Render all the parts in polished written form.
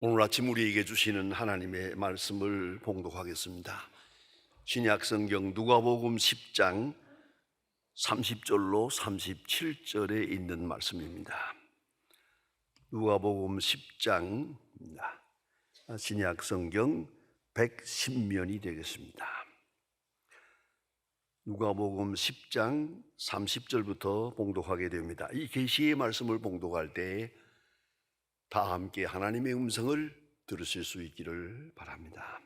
오늘 아침 우리에게 주시는 하나님의 말씀을 봉독하겠습니다. 신약 성경 누가복음 10장 30절로 37절에 있는 말씀입니다. 누가복음 10장입니다. 신약 성경 110면이 되겠습니다. 누가복음 10장 30절부터 봉독하게 됩니다. 이 계시의 말씀을 봉독할 때 다 함께 하나님의 음성을 들으실 수 있기를 바랍니다.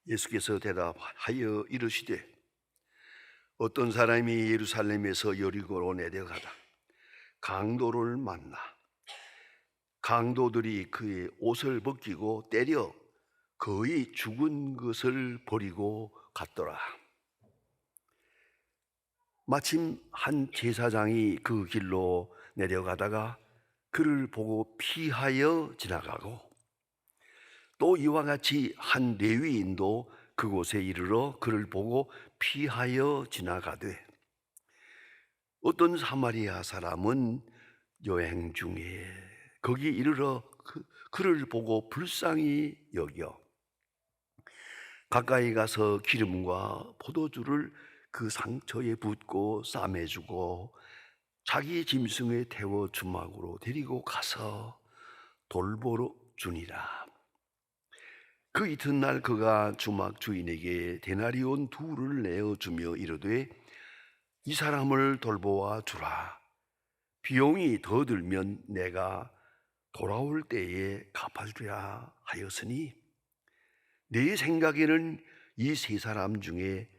예수께서 대답하여 이르시되 어떤 사람이 예루살렘에서 여리고로 내려가다 강도를 만나 강도들이 그의 옷을 벗기고 때려 거의 죽은 것을 버리고 갔더라. 마침 한 제사장이 그 길로 내려가다가 그를 보고 피하여 지나가고 또 이와 같이 한 레위인도 그곳에 이르러 그를 보고 피하여 지나가되 어떤 사마리아 사람은 여행 중에 거기 이르러 그를 보고 불쌍히 여겨 가까이 가서 기름과 포도주를 그 상처에 붓고 싸매주고 자기 짐승에 태워 주막으로 데리고 가서 돌보러 주니라. 그 이튿날 그가 주막 주인에게 데나리온 둘을 내어주며 이르되 이 사람을 돌보아 주라. 비용이 더 들면 내가 돌아올 때에 갚아주랴 하였으니 내 생각에는 이 세 사람 중에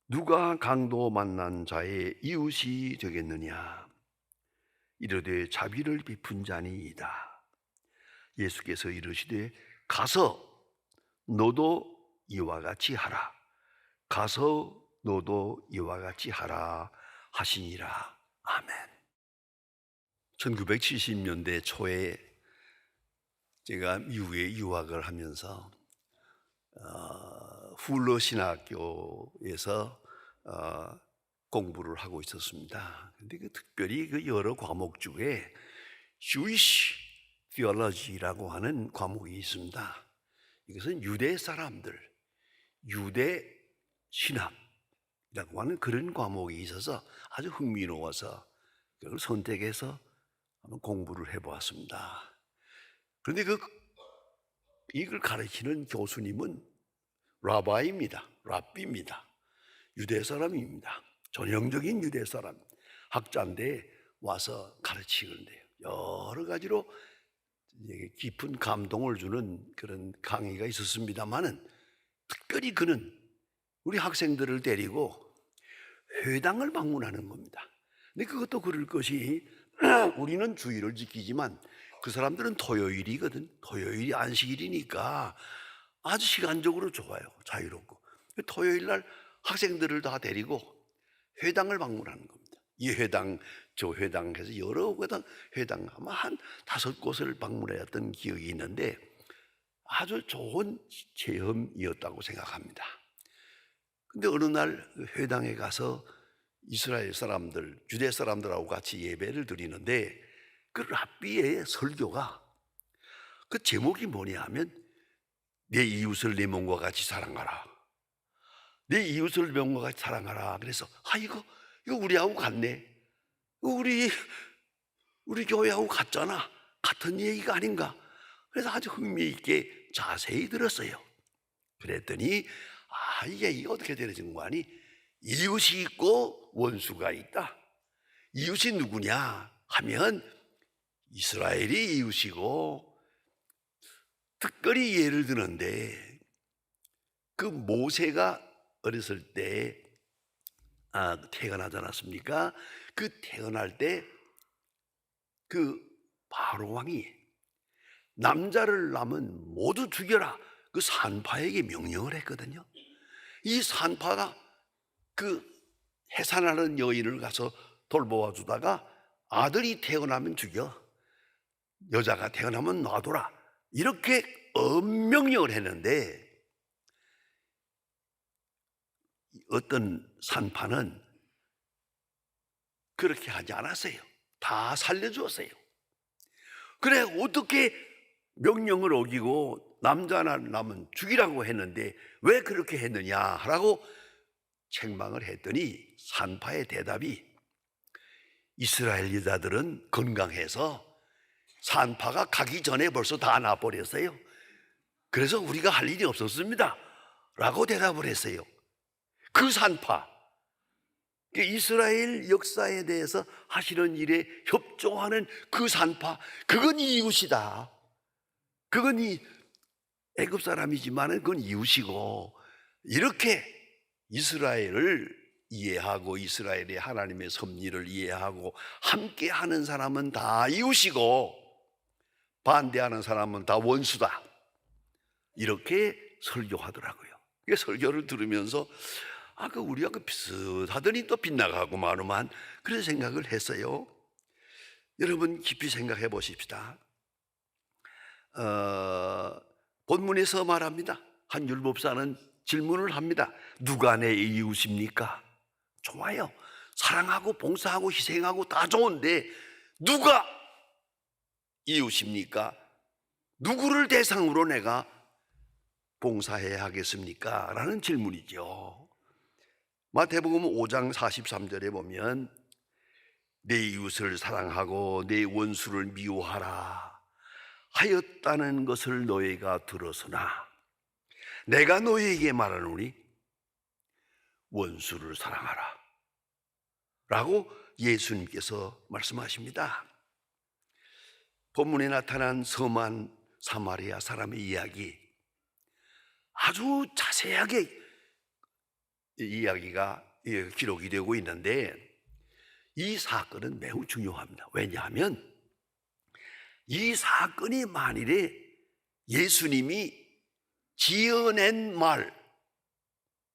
누가 강도 만난 자의 이웃이 되겠느냐? 이르되 자비를 베푼 자니이다. 예수께서 이르시되 가서 너도 이와 같이 하라. 가서 너도 이와 같이 하라 하시니라. 아멘. 1970년대 초에 제가 미국에 유학을 하면서 훌러 신학교에서 공부를 하고 있었습니다. 근데 특별히 그 여러 과목 중에 Jewish Theology라고 하는 과목이 있습니다. 이것은 유대 사람들, 유대 신학이라고 하는 그런 과목이 있어서 아주 흥미로워서 그걸 선택해서 한번 공부를 해보았습니다. 그런데 이걸 가르치는 교수님은 랍비입니다. 유대 사람입니다. 전형적인 유대 사람, 학자인데 와서 가르치는데요. 여러 가지로 깊은 감동을 주는 그런 강의가 있었습니다만은 특별히 그는 우리 학생들을 데리고 회당을 방문하는 겁니다. 근데 그것도 그럴 것이 우리는 주일을 지키지만 그 사람들은 토요일이거든. 토요일이 안식일이니까 아주 시간적으로 좋아요. 자유롭고. 토요일 날 학생들을 다 데리고 회당을 방문하는 겁니다. 이 회당, 저 회당 해서 여러 회당 아마 한 5곳을 방문했던 기억이 있는데 아주 좋은 체험이었다고 생각합니다. 근데 어느 날 회당에 가서 이스라엘 사람들, 유대 사람들하고 같이 예배를 드리는데 그 랍비의 설교가 그 제목이 뭐냐 하면 내 이웃을 내 몸과 같이 사랑하라. 내 이웃을 내 몸과 같이 사랑하라. 그래서 이거 우리하고 같네. 우리 교회하고 같잖아. 같은 얘기가 아닌가. 그래서 아주 흥미있게 자세히 들었어요. 그랬더니 이게 어떻게 되는 거 아니? 이웃이 있고 원수가 있다. 이웃이 누구냐 하면 이스라엘이 이웃이고, 특별히 예를 드는데 그 모세가 어렸을 때 태어나지 않았습니까? 그 태어날 때 그 바로 왕이 남자를 낳으면 모두 죽여라, 그 산파에게 명령을 했거든요. 이 산파가 그 해산하는 여인을 가서 돌보아 주다가 아들이 태어나면 죽여, 여자가 태어나면 놔둬라, 이렇게 엄명령을 했는데 어떤 산파는 그렇게 하지 않았어요. 다 살려주었어요. 그래, 어떻게 명령을 어기고 남자나 남은 죽이라고 했는데 왜 그렇게 했느냐라고 책망을 했더니 산파의 대답이, 이스라엘 여자들은 건강해서 산파가 가기 전에 벌써 다 나버렸어요. 그래서 우리가 할 일이 없었습니다 라고 대답을 했어요. 그 산파, 이스라엘 역사에 대해서 하시는 일에 협조하는 그 산파, 그건 이웃이다. 그건 애굽 사람이지만 그건 이웃이고, 이렇게 이스라엘을 이해하고 이스라엘의 하나님의 섭리를 이해하고 함께 하는 사람은 다 이웃이고 반대하는 사람은 다 원수다, 이렇게 설교하더라고요. 설교를 들으면서 우리가 비슷하더니 또 빗나가고 마누만, 그런 생각을 했어요. 여러분 깊이 생각해 보십시다. 본문에서 말합니다. 한 율법사는 질문을 합니다. 누가 내 이웃입니까? 좋아요. 사랑하고 봉사하고 희생하고 다 좋은데 누가 이웃입니까? 누구를 대상으로 내가 봉사해야 하겠습니까? 라는 질문이죠. 마태복음 5장 43절에 보면 내 이웃을 사랑하고 내 원수를 미워하라 하였다는 것을 너희가 들었으나 내가 너희에게 말하노니 원수를 사랑하라 라고 예수님께서 말씀하십니다. 본문에 나타난 섬한 사마리아 사람의 이야기, 아주 자세하게 이야기가 기록이 되고 있는데 이 사건은 매우 중요합니다. 왜냐하면 이 사건이 만일에 예수님이 지어낸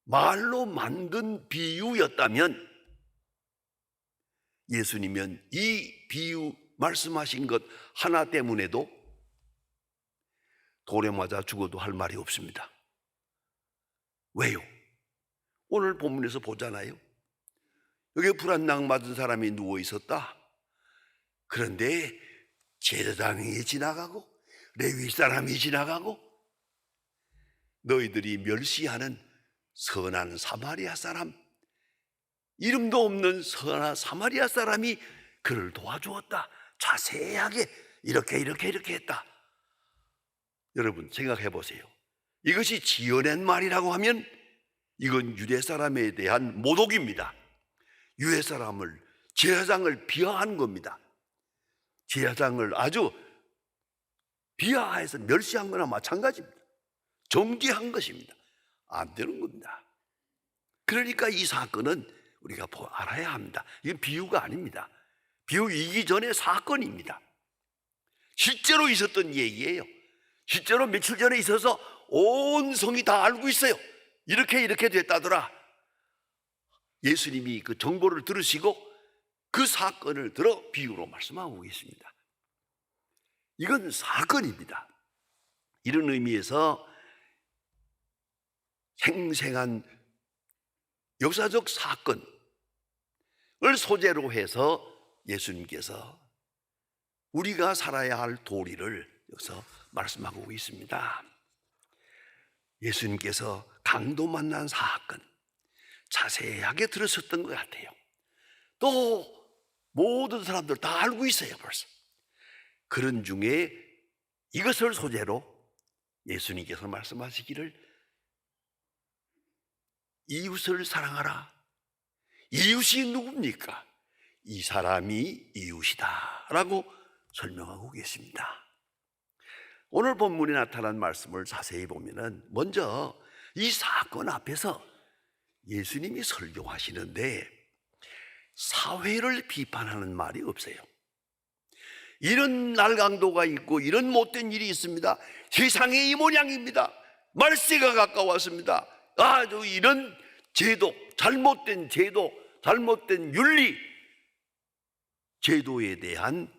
말로 만든 비유였다면, 예수님은 이 비유 말씀하신 것 하나 때문에도 돌에 맞아 죽어도 할 말이 없습니다. 왜요? 오늘 본문에서 보잖아요. 여기 불안낭 맞은 사람이 누워 있었다. 그런데 제사장이 지나가고 레위 사람이 지나가고 너희들이 멸시하는 선한 사마리아 사람, 이름도 없는 선한 사마리아 사람이 그를 도와주었다. 자세하게 이렇게 했다. 여러분 생각해 보세요. 이것이 지어낸 말이라고 하면 이건 유대 사람에 대한 모독입니다. 유대 사람을, 제사장을 비하한 겁니다. 제사장을 아주 비하해서 멸시한 거나 마찬가지입니다. 정죄한 것입니다. 안 되는 겁니다. 그러니까 이 사건은 우리가 알아야 합니다. 이건 비유가 아닙니다. 비유이기 전의 사건입니다. 실제로 있었던 얘기예요. 실제로 며칠 전에 있어서 온 성이 다 알고 있어요. 이렇게 됐다더라. 예수님이 그 정보를 들으시고 그 사건을 들어 비유로 말씀하고 계십니다. 이건 사건입니다. 이런 의미에서 생생한 역사적 사건을 소재로 해서 예수님께서 우리가 살아야 할 도리를 여기서 말씀하고 있습니다. 예수님께서 강도 만난 사건 자세하게 들으셨던 것 같아요. 또 모든 사람들 다 알고 있어요 벌써. 그런 중에 이것을 소재로 예수님께서 말씀하시기를 이웃을 사랑하라. 이웃이 누굽니까? 이 사람이 이웃이다 라고 설명하고 계십니다. 오늘 본문에 나타난 말씀을 자세히 보면은 먼저 이 사건 앞에서 예수님이 설교하시는데 사회를 비판하는 말이 없어요. 이런 날강도가 있고 이런 못된 일이 있습니다. 세상의 이 모양입니다. 말세가 가까웠습니다. 아주 이런 제도, 잘못된 제도, 잘못된 윤리, 제도에 대한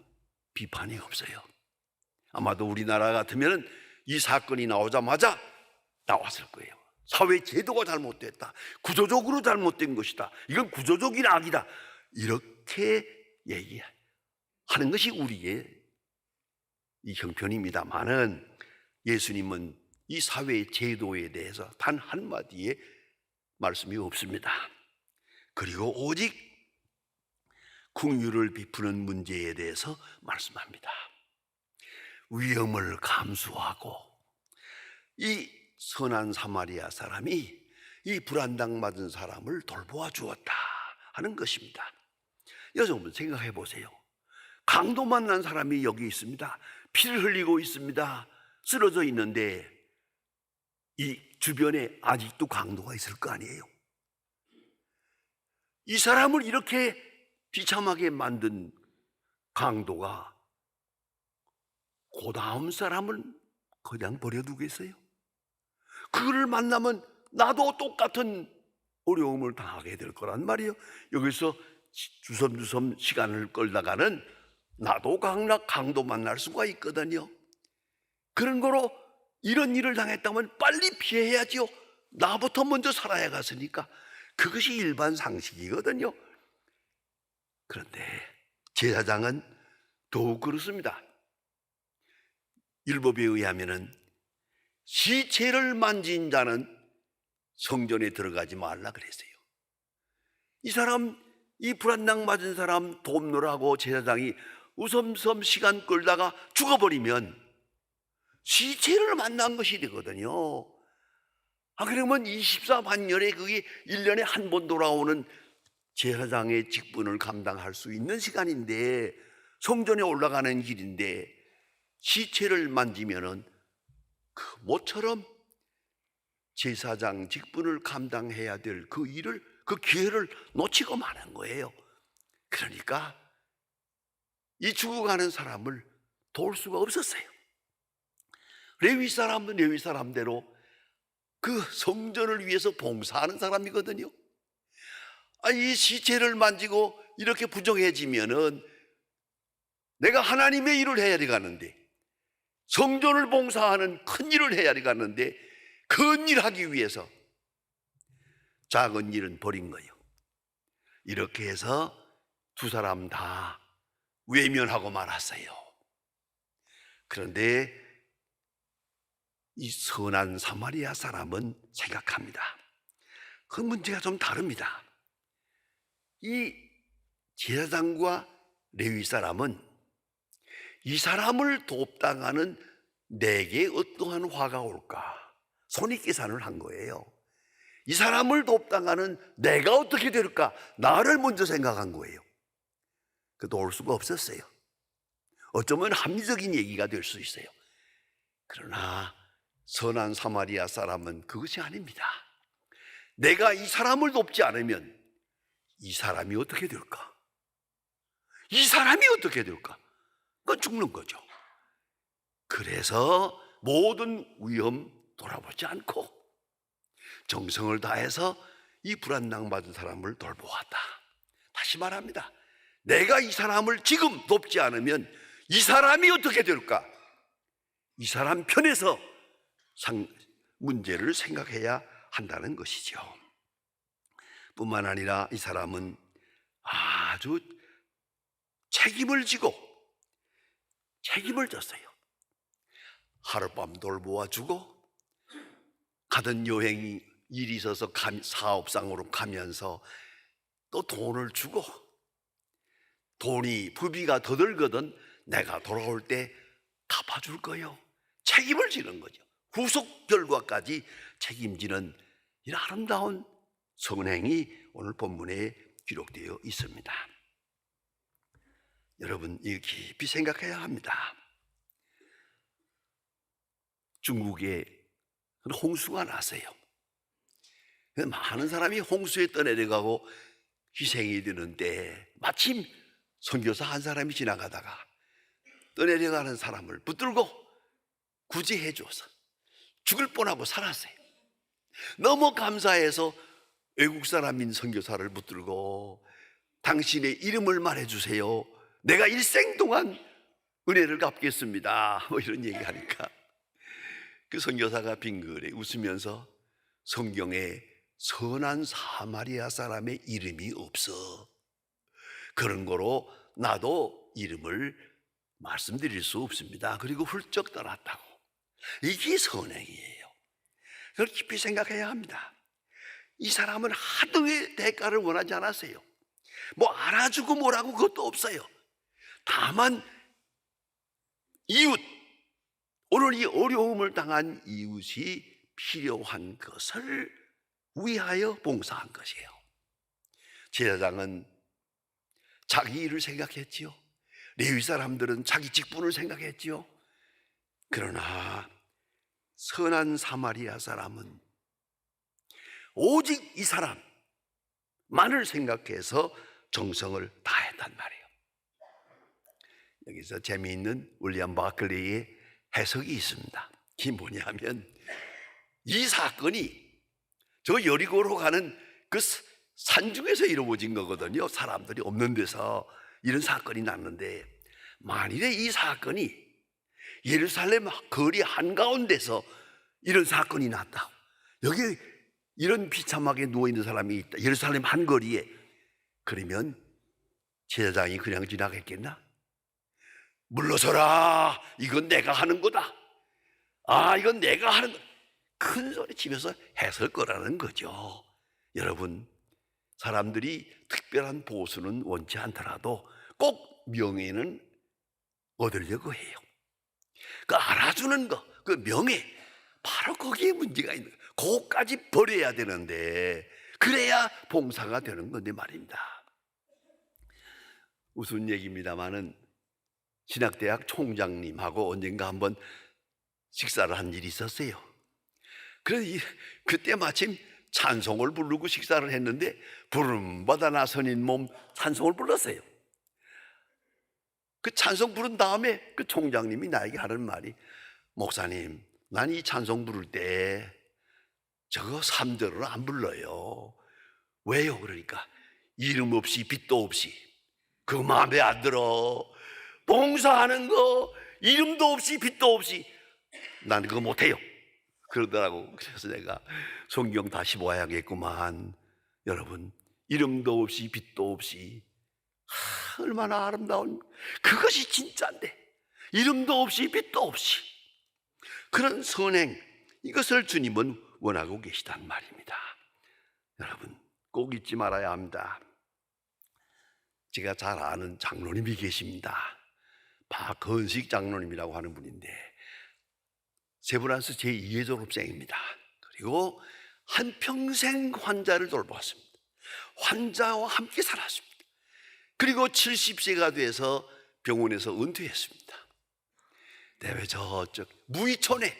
비판이 없어요. 아마도 우리나라 같으면 이 사건이 나오자마자 나왔을 거예요. 사회 제도가 잘못됐다. 구조적으로 잘못된 것이다. 이건 구조적인 악이다. 이렇게 얘기하는 것이 우리의 이 형편입니다만은 예수님은 이 사회의 제도에 대해서 단 한마디의 말씀이 없습니다. 그리고 오직 긍휼을 베푸는 문제에 대해서 말씀합니다. 위험을 감수하고 이 선한 사마리아 사람이 이 불안당맞은 사람을 돌보아 주었다 하는 것입니다. 여러분 생각해 보세요. 강도 만난 사람이 여기 있습니다. 피를 흘리고 있습니다. 쓰러져 있는데 이 주변에 아직도 강도가 있을 거 아니에요. 이 사람을 이렇게 비참하게 만든 강도가 그 다음 사람을 그냥 버려두겠어요? 그를 만나면 나도 똑같은 어려움을 당하게 될 거란 말이에요. 여기서 주섬주섬 시간을 끌다가는 나도 강도 만날 수가 있거든요. 그런 거로 이런 일을 당했다면 빨리 피해야지요. 나부터 먼저 살아야 갔으니까. 그것이 일반 상식이거든요. 그런데 제사장은 더욱 그렇습니다. 율법에 의하면은 시체를 만진 자는 성전에 들어가지 말라 그랬어요. 이 사람, 이 불안당 맞은 사람 돕느라고 제사장이 우섬섬 시간 끌다가 죽어버리면 시체를 만난 것이 되거든요. 그러면 24반년에 그게 1년에 한 번 돌아오는 제사장의 직분을 감당할 수 있는 시간인데, 성전에 올라가는 길인데 시체를 만지면은 그 모처럼 제사장 직분을 감당해야 될 그 일을, 그 기회를 놓치고 마는 거예요. 그러니까 이 죽어가는 사람을 도울 수가 없었어요. 레위 사람은 레위 사람대로 그 성전을 위해서 봉사하는 사람이거든요. 이 시체를 만지고 이렇게 부정해지면은 내가 하나님의 일을 해야 되겠는데, 성전을 봉사하는 큰 일을 해야 되겠는데, 큰 일 하기 위해서 작은 일은 버린 거예요. 이렇게 해서 두 사람 다 외면하고 말았어요. 그런데 이 선한 사마리아 사람은 생각합니다. 그 문제가 좀 다릅니다. 이 제사장과 레위 사람은 이 사람을 돕다가는 내게 어떠한 화가 올까 손익계산을 한 거예요. 이 사람을 돕다가는 내가 어떻게 될까, 나를 먼저 생각한 거예요. 그 도울 수가 없었어요. 어쩌면 합리적인 얘기가 될 수 있어요. 그러나 선한 사마리아 사람은 그것이 아닙니다. 내가 이 사람을 돕지 않으면 이 사람이 어떻게 될까? 이 사람이 어떻게 될까? 그건 죽는 거죠. 그래서 모든 위험 돌아보지 않고 정성을 다해서 이 불안당받은 사람을 돌보았다. 다시 말합니다. 내가 이 사람을 지금 돕지 않으면 이 사람이 어떻게 될까? 이 사람 편에서 문제를 생각해야 한다는 것이죠. 뿐만 아니라 이 사람은 아주 책임을 지고 책임을 졌어요. 하룻밤 돌보아주고, 가던 여행이 일이 있어서 사업상으로 가면서 또 돈을 주고, 돈이 부비가 더 들거든 내가 돌아올 때 갚아줄 거요. 책임을 지는 거죠. 후속 결과까지 책임지는 이 아름다운 선행이 오늘 본문에 기록되어 있습니다. 여러분, 이 깊이 생각해야 합니다. 중국에 홍수가 났어요. 많은 사람이 홍수에 떠내려가고 희생이 되는데, 마침 선교사 한 사람이 지나가다가 떠내려가는 사람을 붙들고 구제해 줘서 죽을 뻔하고 살았어요. 너무 감사해서 외국 사람인 선교사를 붙들고 당신의 이름을 말해주세요, 내가 일생 동안 은혜를 갚겠습니다, 이런 얘기하니까 그 선교사가 빙그레 웃으면서 성경에 선한 사마리아 사람의 이름이 없어, 그런 거로 나도 이름을 말씀드릴 수 없습니다. 그리고 훌쩍 떠났다고. 이게 선행이에요. 그걸 깊이 생각해야 합니다. 이 사람은 하등의 대가를 원하지 않았어요. 뭐 알아주고 뭐라고 그것도 없어요. 다만 이웃, 오늘 이 어려움을 당한 이웃이 필요한 것을 위하여 봉사한 것이에요. 제사장은 자기 일을 생각했지요. 레위 사람들은 자기 직분을 생각했지요. 그러나 선한 사마리아 사람은 오직 이 사람만을 생각해서 정성을 다했단 말이에요. 여기서 재미있는 윌리엄 바클리의 해석이 있습니다. 그게 뭐냐면 이 사건이 저 여리고로 가는 그 산중에서 이루어진 거거든요. 사람들이 없는 데서 이런 사건이 났는데, 만일에 이 사건이 예루살렘 거리 한가운데서 이런 사건이 났다, 여기 이런 비참하게 누워있는 사람이 있다, 예루살렘 한거리에, 그러면 제사장이 그냥 지나갔겠나? 물러서라, 이건 내가 하는 거다, 이건 내가 하는 거다, 큰 소리 치면서 했을 거라는 거죠. 여러분, 사람들이 특별한 보수는 원치 않더라도 꼭 명예는 얻으려고 해요. 그 알아주는 거, 그 명예, 바로 거기에 문제가 있는 거예요. 그거까지 버려야 되는데, 그래야 봉사가 되는 건데 말입니다. 무슨 얘기입니다마는 신학대학 총장님하고 언젠가 한번 식사를 한 일이 있었어요. 그래서 그때 마침 찬송을 부르고 식사를 했는데, 부름받아 나서는 몸 찬송을 불렀어요. 그 찬송 부른 다음에 그 총장님이 나에게 하는 말이, 목사님, 난 이 찬송 부를 때 저거 3절을 안 불러요. 왜요? 그러니까 이름 없이 빛도 없이, 그거 마음에 안 들어. 봉사하는 거 이름도 없이 빛도 없이 난 그거 못해요 그러더라고. 그래서 내가 성경 다시 봐야겠구만. 여러분, 이름도 없이 빛도 없이, 얼마나 아름다운, 그것이 진짜인데, 이름도 없이 빛도 없이 그런 선행, 이것을 주님은 원하고 계시단 말입니다. 여러분, 꼭 잊지 말아야 합니다. 제가 잘 아는 장로님이 계십니다. 박건식 장로님이라고 하는 분인데, 세브란스 제2회 졸업생입니다. 그리고 한평생 환자를 돌보았습니다. 환자와 함께 살았습니다. 그리고 70세가 돼서 병원에서 은퇴했습니다. 대외 저쪽 무이촌에,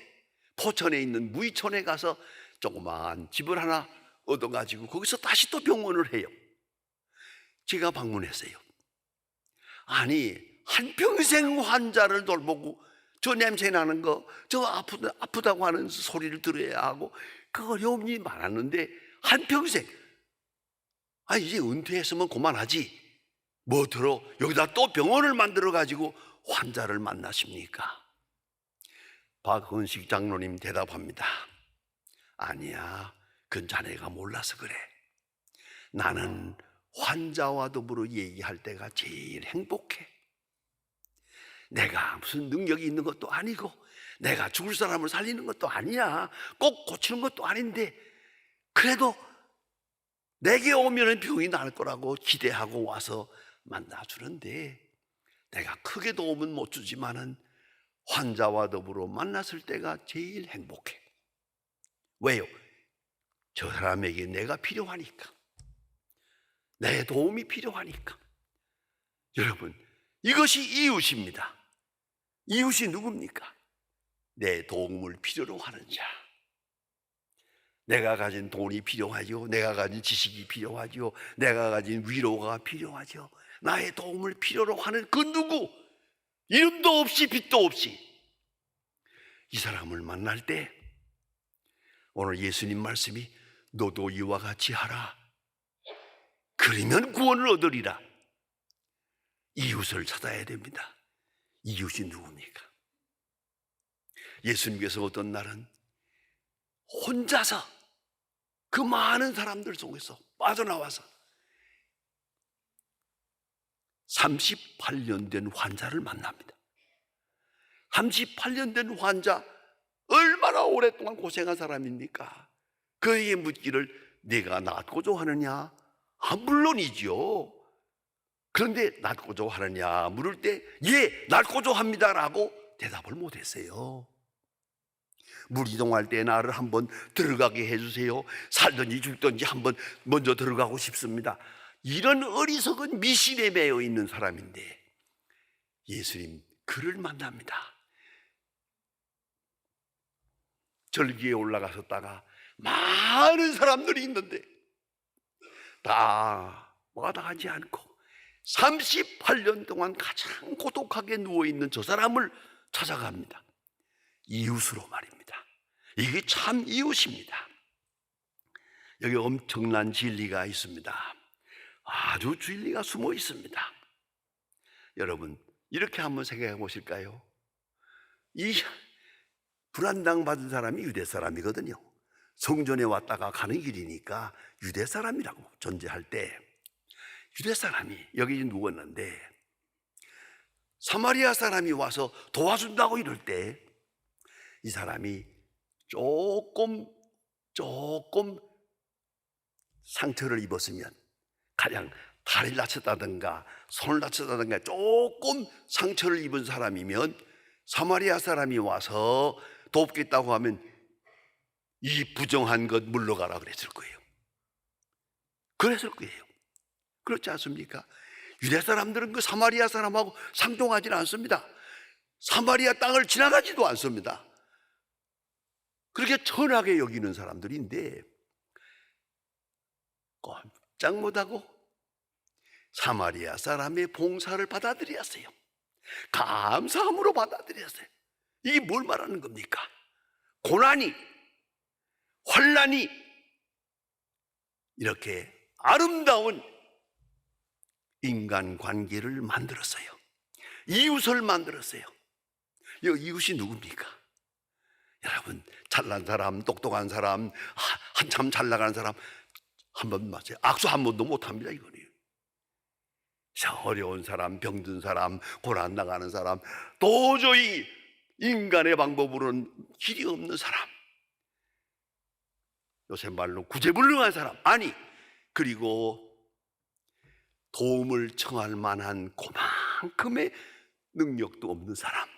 포천에 있는 무이촌에 가서 조그만 집을 하나 얻어가지고 거기서 다시 또 병원을 해요. 제가 방문했어요. 아니, 한평생 환자를 돌보고 저 냄새 나는 거, 저 아프다고 하는 소리를 들어야 하고, 그 어려움이 많았는데 한평생, 이제 은퇴했으면 그만하지, 뭐 들어 여기다 또 병원을 만들어 가지고 환자를 만나십니까? 박헌식 장로님 대답합니다. 아니야, 그건 자네가 몰라서 그래. 나는 환자와 더불어 얘기할 때가 제일 행복해. 내가 무슨 능력이 있는 것도 아니고, 내가 죽을 사람을 살리는 것도 아니야, 꼭 고치는 것도 아닌데, 그래도 내게 오면 병이 날 거라고 기대하고 와서 만나주는데, 내가 크게 도움은 못 주지만은 환자와 더불어 만났을 때가 제일 행복해. 왜요? 저 사람에게 내가 필요하니까, 내 도움이 필요하니까. 여러분, 이것이 이웃입니다. 이웃이 누굽니까? 내 도움을 필요로 하는 자. 내가 가진 돈이 필요하죠. 내가 가진 지식이 필요하죠. 내가 가진 위로가 필요하죠. 나의 도움을 필요로 하는 그 누구, 이름도 없이 빛도 없이, 이 사람을 만날 때 오늘 예수님 말씀이 너도 이와 같이 하라, 그러면 구원을 얻으리라. 이웃을 찾아야 됩니다. 이웃이 누굽니까? 예수님께서 어떤 날은 혼자서 그 많은 사람들 속에서 빠져나와서 38년 된 환자를 만납니다. 38년 된 환자, 얼마나 오랫동안 고생한 사람입니까? 그에게 묻기를 내가 낫고자 하느냐? 물론이지요. 그런데 낫고자 하느냐 물을 때 예, 낫고자 합니다라고 대답을 못했어요. 물 이동할 때 나를 한번 들어가게 해주세요. 살든지 죽든지 한번 먼저 들어가고 싶습니다. 이런 어리석은 미신에 매여 있는 사람인데 예수님 그를 만납니다. 절기에 올라가셨다가 많은 사람들이 있는데 다 마다하지 않고 38년 동안 가장 고독하게 누워있는 저 사람을 찾아갑니다. 이웃으로 말입니다. 이게 참 이웃입니다. 여기 엄청난 진리가 있습니다. 아주 진리가 숨어 있습니다. 여러분 이렇게 한번 생각해 보실까요? 이 불안당 받은 사람이 유대 사람이거든요. 성전에 왔다가 가는 길이니까 유대 사람이라고 전제할 때 유대 사람이 여기 누웠는데 사마리아 사람이 와서 도와준다고 이럴 때 이 사람이 조금 상처를 입었으면 가령 다리를 다쳤다든가 손을 다쳤다든가 조금 상처를 입은 사람이면 사마리아 사람이 와서 돕겠다고 하면 이 부정한 것 물러가라 그랬을 거예요. 그랬을 거예요. 그렇지 않습니까? 유대 사람들은 그 사마리아 사람하고 상종하지는 않습니다. 사마리아 땅을 지나가지도 않습니다. 그렇게 천하게 여기는 사람들인데 꼼짝 못하고 사마리아 사람의 봉사를 받아들였어요. 감사함으로 받아들였어요. 이게 뭘 말하는 겁니까? 고난이, 환난이 이렇게 아름다운 인간관계를 만들었어요. 이웃을 만들었어요. 이 이웃이 누굽니까? 여러분 잘난 사람, 똑똑한 사람, 한참 잘 나가는 사람 한번 맞아요. 악수 한 번도 못합니다. 이거네요. 어려운 사람, 병든 사람, 고난 나가는 사람, 도저히 인간의 방법으로는 길이 없는 사람, 요새 말로 구제불능한 사람, 아니 그리고 도움을 청할 만한 그만큼의 능력도 없는 사람,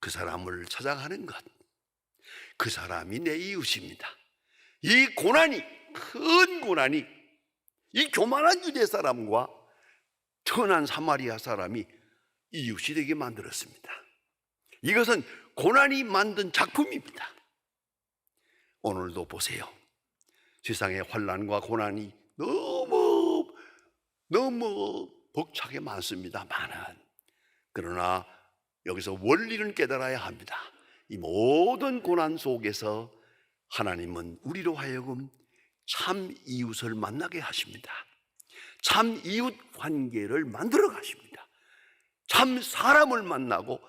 그 사람을 찾아가는 것, 그 사람이 내 이웃입니다. 이 고난이, 큰 고난이 이 교만한 유대 사람과 천한 사마리아 사람이 이웃이 되게 만들었습니다. 이것은 고난이 만든 작품입니다. 오늘도 보세요. 세상에 환난과 고난이 너무 벅차게 많습니다. 그러나 여기서 원리를 깨달아야 합니다. 이 모든 고난 속에서 하나님은 우리로 하여금 참 이웃을 만나게 하십니다. 참 이웃 관계를 만들어 가십니다. 참 사람을 만나고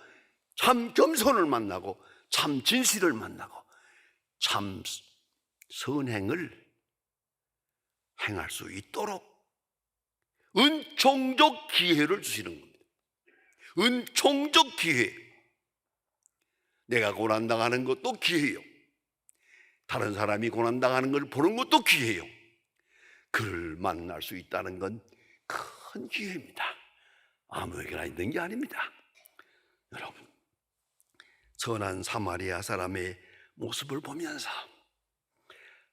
참 겸손을 만나고 참 진실을 만나고 참 선행을 행할 수 있도록 은총적 기회를 주시는 겁니다. 은총적 기회. 내가 고난당하는 것도 기회요. 다른 사람이 고난당하는 걸 보는 것도 기회요. 그를 만날 수 있다는 건 큰 기회입니다. 아무에게나 있는 게 아닙니다. 여러분, 선한 사마리아 사람의 모습을 보면서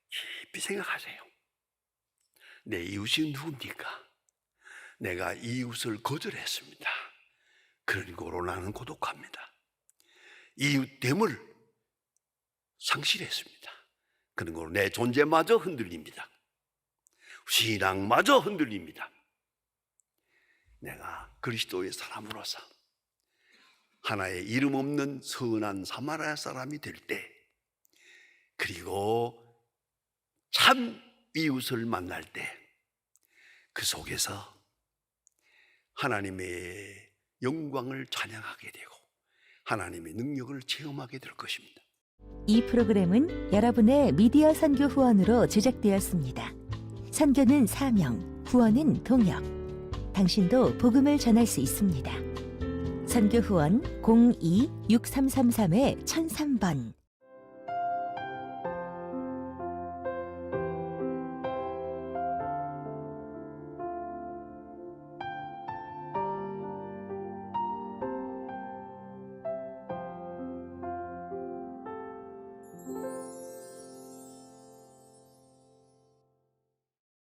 깊이 생각하세요. 내 이웃이 누굽니까? 내가 이웃을 거절했습니다. 그러므로 나는 고독합니다. 이웃됨을 상실했습니다. 그러므로 내 존재마저 흔들립니다. 신앙마저 흔들립니다. 내가 그리스도의 사람으로서 하나의 이름 없는 선한 사마리아 사람이 될 때, 그리고 참 이웃을 만날 때 그 속에서 하나님의 영광을 찬양하게 되고 하나님의 능력을 체험하게 될 것입니다. 이 프로그램은 여러분의 미디어 선교 후원으로 제작되었습니다. 선교는 사명, 후원은 동역. 당신도 복음을 전할 수 있습니다. 선교 후원 02-6333-1003번